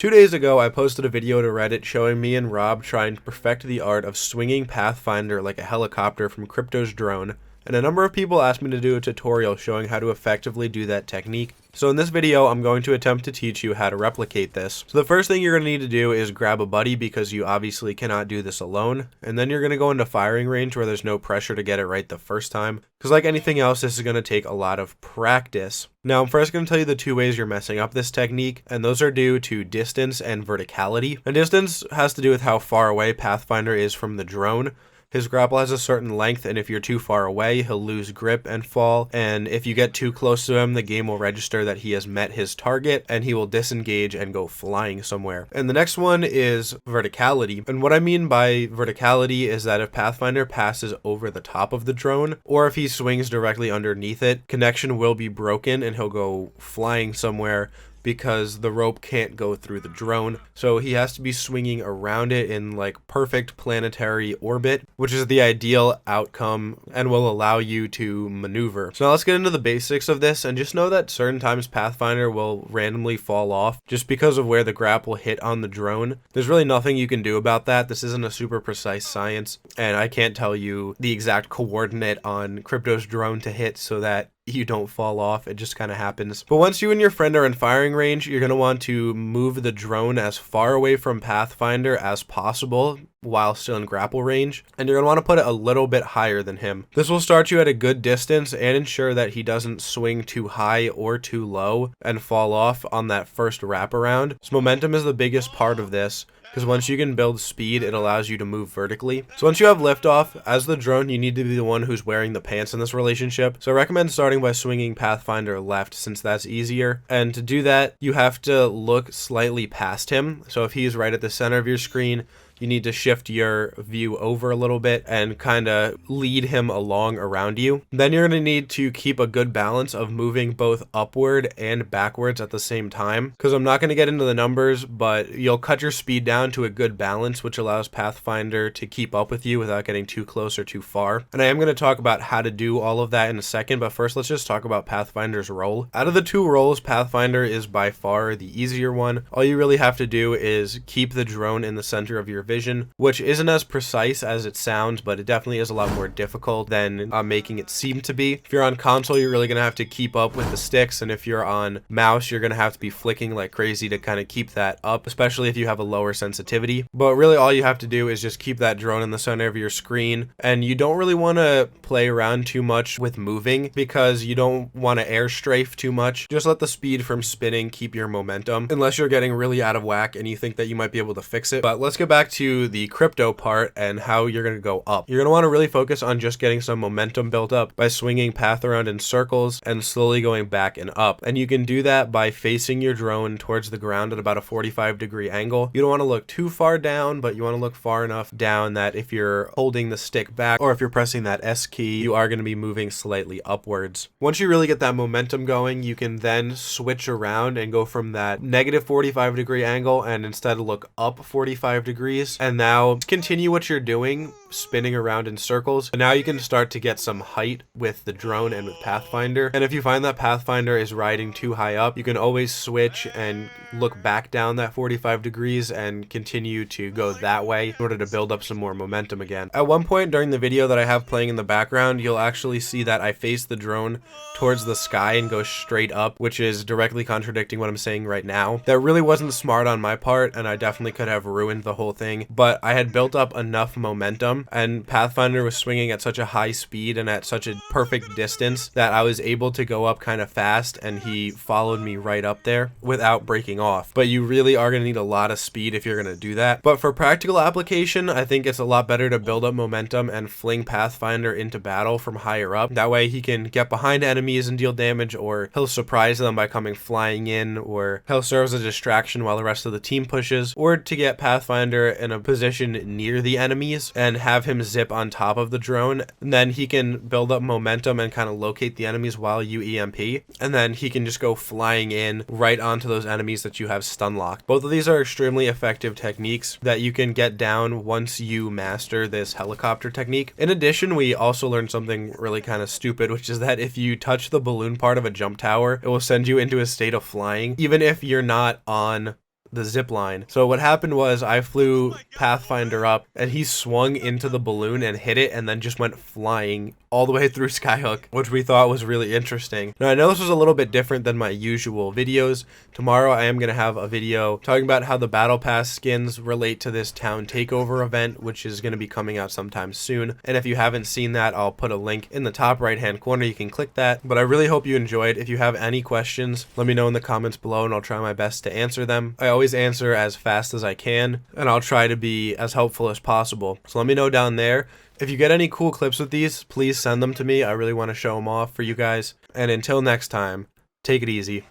2 days ago, I posted a video to Reddit showing me and Rob trying to perfect the art of swinging Pathfinder like a helicopter from Crypto's drone, and a number of people asked me to do a tutorial showing how to effectively do that technique. So in this video, I'm going to attempt to teach you how to replicate this. So the first thing you're going to need to do is grab a buddy because you obviously cannot do this alone, and then you're going to go into firing range where there's no pressure to get it right the first time, because like anything else, this is going to take a lot of practice. Now, I'm first going to tell you the 2 ways you're messing up this technique, and those are due to distance and verticality. And distance has to do with how far away Pathfinder is from the drone. His grapple has a certain length, and if you're too far away, he'll lose grip and fall, and if you get too close to him, the game will register that he has met his target, and he will disengage and go flying somewhere. And the next one is verticality, and what I mean by verticality is that if Pathfinder passes over the top of the drone, or if he swings directly underneath it, connection will be broken and he'll go flying somewhere, because the rope can't go through the drone. So he has to be swinging around it in like perfect planetary orbit, which is the ideal outcome and will allow you to maneuver. So now let's get into the basics of this, and just know that certain times Pathfinder will randomly fall off just because of where the grapple hit on the drone. There's really nothing you can do about that. This isn't a super precise science, and I can't tell you the exact coordinate on Crypto's drone to hit so that you don't fall off. It just kind of happens. But once you and your friend are in firing range, you're going to want to move the drone as far away from Pathfinder as possible while still in grapple range, and you're going to want to put it a little bit higher than him. This will start you at a good distance and ensure that he doesn't swing too high or too low and fall off on that first wraparound. So momentum is the biggest part of this, because once you can build speed, it allows you to move vertically. So once you have liftoff, as the drone, you need to be the one who's wearing the pants in this relationship. So I recommend starting by swinging Pathfinder left, since that's easier. And to do that, you have to look slightly past him. So if he's right at the center of your screen, you need to shift your view over a little bit and kind of lead him along around you. Then you're going to need to keep a good balance of moving both upward and backwards at the same time, because I'm not going to get into the numbers, but you'll cut your speed down to a good balance, which allows Pathfinder to keep up with you without getting too close or too far. And I am going to talk about how to do all of that in a second, but first let's just talk about Pathfinder's role. Out of the 2 roles, Pathfinder is by far the easier one. All you really have to do is keep the drone in the center of your vision, which isn't as precise as it sounds, but it definitely is a lot more difficult than making it seem to be. If you're on console, you're really going to have to keep up with the sticks, and if you're on mouse, you're going to have to be flicking like crazy to kind of keep that up, especially if you have a lower sensitivity. But really all you have to do is just keep that drone in the center of your screen, and you don't really want to play around too much with moving because you don't want to air strafe too much. Just let the speed from spinning keep your momentum, unless you're getting really out of whack and you think that you might be able to fix it. But let's get back to the crypto part and how you're going to go up. You're going to want to really focus on just getting some momentum built up by swinging path around in circles and slowly going back and up. And you can do that by facing your drone towards the ground at about a 45-degree angle. You don't want to look too far down, but you want to look far enough down that if you're holding the stick back or if you're pressing that S key, you are going to be moving slightly upwards. Once you really get that momentum going, you can then switch around and go from that negative 45-degree angle and instead look up 45 degrees, and now continue what you're doing, spinning around in circles. And now you can start to get some height with the drone and with Pathfinder. And if you find that Pathfinder is riding too high up, you can always switch and look back down that 45 degrees and continue to go that way in order to build up some more momentum again. At one point during the video that I have playing in the background, you'll actually see that I face the drone towards the sky and go straight up, which is directly contradicting what I'm saying right now. That really wasn't smart on my part, and I definitely could have ruined the whole thing, but I had built up enough momentum, and Pathfinder was swinging at such a high speed and at such a perfect distance that I was able to go up kind of fast, and he followed me right up there without breaking off. But you really are going to need a lot of speed if you're going to do that. But for practical application, I think it's a lot better to build up momentum and fling Pathfinder into battle from higher up. That way he can get behind enemies and deal damage, or he'll surprise them by coming flying in, or he'll serve as a distraction while the rest of the team pushes, or to get Pathfinder in a position near the enemies and have him zip on top of the drone. And then he can build up momentum and kind of locate the enemies while you EMP, and then he can just go flying in right onto those enemies that you have stun locked. Both of these are extremely effective techniques that you can get down once you master this helicopter technique. In addition, we also learned something really kind of stupid, which is that if you touch the balloon part of a jump tower, it will send you into a state of flying, even if you're not on the zip line. So what happened was I flew Pathfinder up and he swung into the balloon and hit it and then just went flying all the way through Skyhook, which we thought was really interesting. Now I know this was a little bit different than my usual videos. Tomorrow I am going to have a video talking about how the Battle Pass skins relate to this town takeover event, which is going to be coming out sometime soon. And if you haven't seen that, I'll put a link in the top right hand corner. You can click that. But I really hope you enjoyed. If you have any questions, let me know in the comments below and I'll try my best to answer them. I always answer as fast as I can and I'll try to be as helpful as possible. So let me know down there. If you get any cool clips with these, please send them to me. I really want to show them off for you guys. And until next time, take it easy.